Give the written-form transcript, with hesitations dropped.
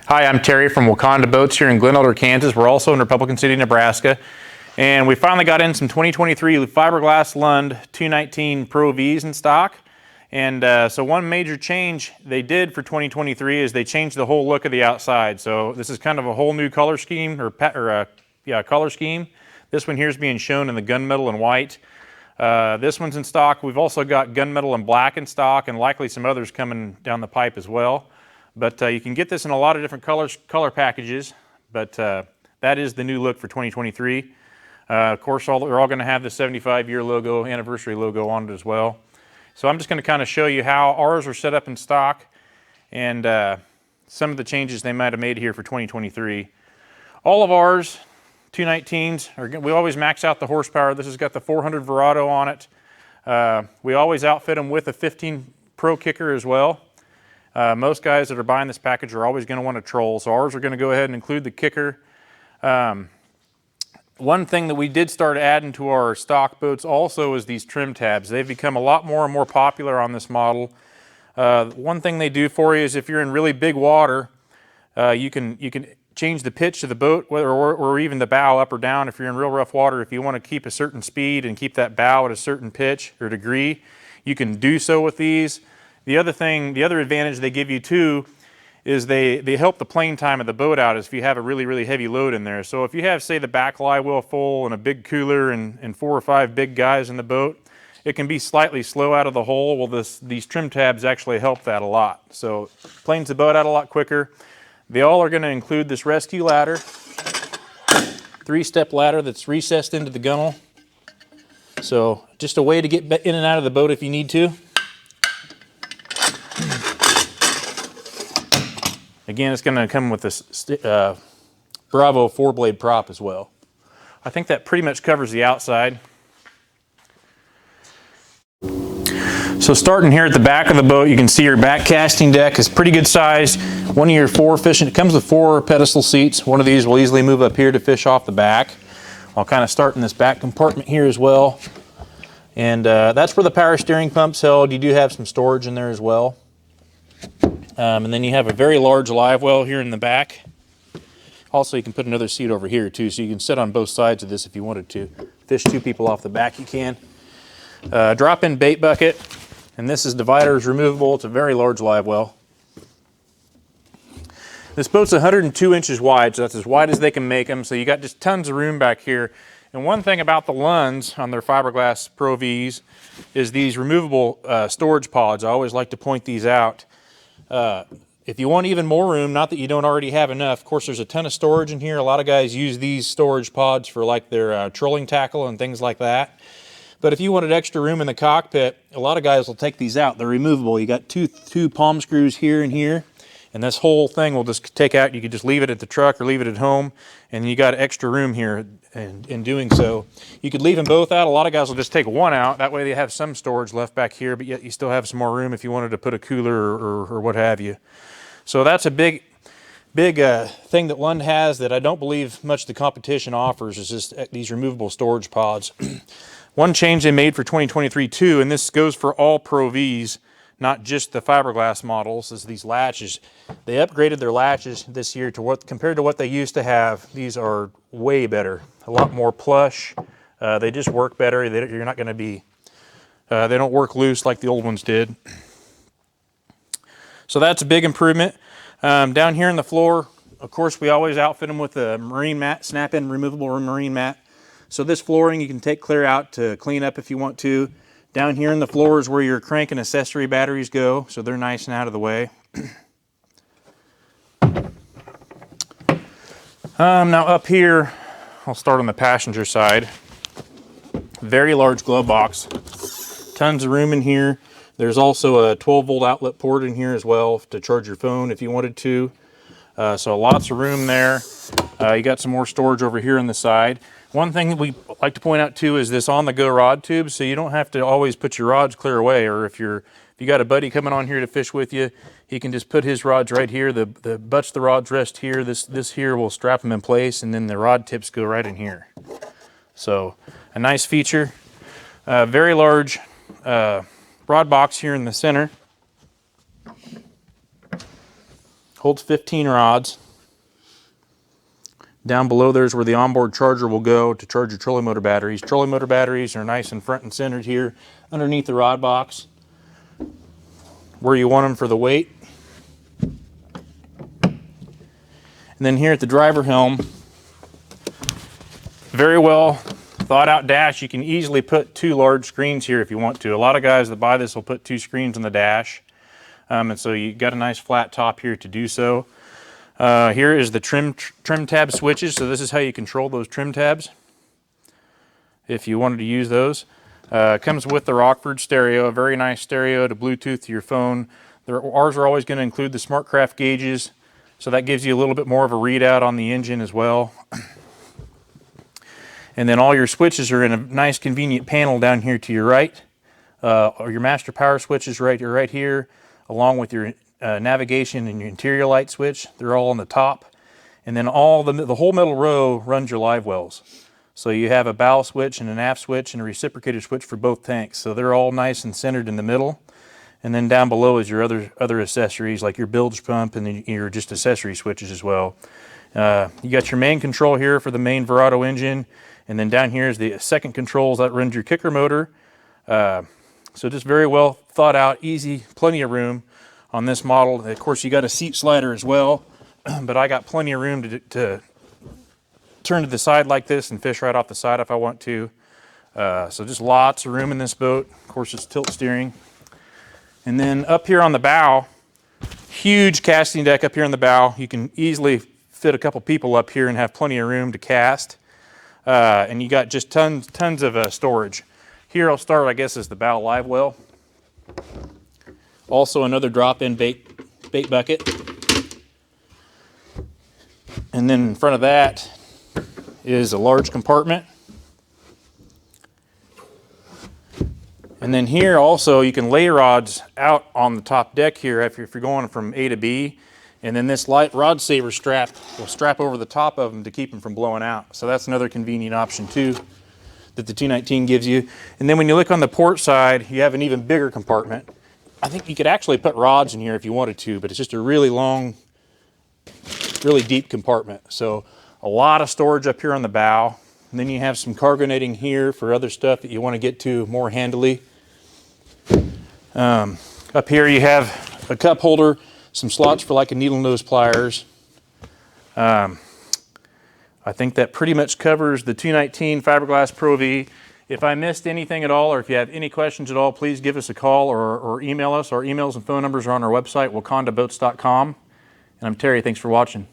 Hi, I'm Terry from Waconda Boats here in Glen Elder, Kansas. We're also in Republican City, Nebraska. And we finally got in some 2023 Fiberglass Lund 219 Pro Vs in stock. And so one major change they did for 2023 is they changed the whole look of the outside. So this is kind of a whole new color scheme, color scheme. This one here is being shown in the gunmetal and white. This one's in stock. We've also got gunmetal and black in stock, and likely some others coming down the pipe as well. But you can get this in a lot of different color packages, but that is the new look for 2023. Of course, they're all going to have the 75-year logo, anniversary logo on it as well. So I'm just going to kind of show you how ours are set up in stock and some of the changes they might have made here for 2023. All of ours, 219s, we always max out the horsepower. This has got the 400 Verado on it. We always outfit them with a 15 Pro kicker as well. Most guys that are buying this package are always going to want a troll, so ours are going to go ahead and include the kicker. One thing that we did start adding to our stock boats also is these trim tabs. They've become a lot more and more popular on this model. One thing they do for you is if you're in really big water, you can change the pitch of the boat, or even the bow up or down. If you're in real rough water, if you want to keep a certain speed and keep that bow at a certain pitch or degree, you can do so with these. The other advantage they give you too is they help the plane time of the boat out if you have a really heavy load in there. So if you have, say, the back lie wheel full and a big cooler and 4 or 5 big guys in the boat, it can be slightly slow out of the hole. Well, these trim tabs actually help that a lot. So planes the boat out a lot quicker. They all are going to include this rescue ladder, 3-step ladder that's recessed into the gunnel. So just a way to get in and out of the boat if you need to. Again, it's going to come with this Bravo 4-blade prop as well. I think that pretty much covers the outside. So starting here at the back of the boat, you can see your back casting deck is pretty good size. One of your 4 fishing, it comes with 4 pedestal seats. One of these will easily move up here to fish off the back. I'll kind of start in this back compartment here as well. And that's where the power steering pump's held. You do have some storage in there as well. And then you have a very large live well here in the back. Also, you can put another seat over here too, so you can sit on both sides of this if you wanted to. Fish 2 people off the back, you can. Drop-in bait bucket, and this is dividers removable. It's a very large live well. This boat's 102 inches wide, so that's as wide as they can make them. So you got just tons of room back here. And one thing about the Lunds on their Fiberglass Pro Vs is these removable storage pods. I always like to point these out. If you want even more room, not that you don't already have enough, of course there's a ton of storage in here. A lot of guys use these storage pods for like their trolling tackle and things like that. But if you wanted extra room in the cockpit, a lot of guys will take these out. They're removable. You got two palm screws here and here, and this whole thing will just take out. You could just leave it at the truck or leave it at home, and you got extra room here. And in doing so, you could leave them both out. A lot of guys will just take one out. That way they have some storage left back here, but yet you still have some more room if you wanted to put a cooler or what have you. So that's a big thing that Lund has that I don't believe much the competition offers, is just these removable storage pods. One change they made for 2023 too, and this goes for all Pro Vs, not just the fiberglass models, is these latches. They upgraded their latches this year to compared to what they used to have. These are way better, a lot more plush. They just work better. You're not going to be, they don't work loose like the old ones did. So that's a big improvement. Down here in the floor, of course, we always outfit them with a marine mat, snap-in removable marine mat. So this flooring you can take clear out to clean up if you want to. Down here in the floor is where your crank and accessory batteries go, so they're nice and out of the way. Now up here, I'll start on the passenger side. Very large glove box. Tons of room in here. There's also a 12-volt outlet port in here as well to charge your phone if you wanted to. So lots of room there. You got some more storage over here on the side. One thing that we like to point out too is this on-the-go rod tube, so you don't have to always put your rods clear away, or if you got a buddy coming on here to fish with you, he can just put his rods right here. The butts of the rods rest here. This here will strap them in place, and then the rod tips go right in here. So a nice feature. Very large rod box here in the center. holds 15 rods. Down below there's where the onboard charger will go to charge your trolling motor batteries. Trolling motor batteries are nice and front and centered here underneath the rod box, where you want them for the weight. And then here at the driver helm, very well thought out dash. You can easily put 2 large screens here if you want to. A lot of guys that buy this will put 2 screens on the dash. And so you got a nice flat top here to do so. Here is the trim tab switches. So this is how you control those trim tabs if you wanted to use those. Comes with the Rockford stereo, a very nice stereo to Bluetooth to your phone. Ours are always going to include the SmartCraft gauges, so that gives you a little bit more of a readout on the engine as well. And then all your switches are in a nice convenient panel down here to your right. Or your master power switch is right here, along with your navigation and your interior light switch. They're all on the top. And then the whole middle row runs your live wells. So you have a bow switch and an aft switch and a reciprocator switch for both tanks. So they're all nice and centered in the middle. And then down below is your other accessories like your bilge pump and then your just accessory switches as well. You got your main control here for the main Verado engine. And then down here is the second controls that runs your kicker motor. So just very well thought out, easy, plenty of room on this model. Of course, you got a seat slider as well, but I got plenty of room to turn to the side like this and fish right off the side if I want to. So just lots of room in this boat. Of course, it's tilt steering. And then up here on the bow, huge casting deck up here on the bow. You can easily fit a couple people up here and have plenty of room to cast. And you got just tons of storage. Here I'll start, I guess, is the bow live well. Also another drop-in bait bucket. And then in front of that is a large compartment. And then here also you can lay rods out on the top deck here if you're going from A to B. And then this light rod saver strap will strap over the top of them to keep them from blowing out. So that's another convenient option too that the 219 gives you. And then when you look on the port side, you have an even bigger compartment. I think you could actually put rods in here if you wanted to, but it's just a really long, really deep compartment. So a lot of storage up here on the bow. And then you have some cargo netting here for other stuff that you want to get to more handily. Up here you have a cup holder, some slots for like a needle nose pliers. I think that pretty much covers the 219 Fiberglass Pro V. If I missed anything at all, or if you have any questions at all, please give us a call or email us. Our emails and phone numbers are on our website, wacondaboats.com. And I'm Terry, thanks for watching.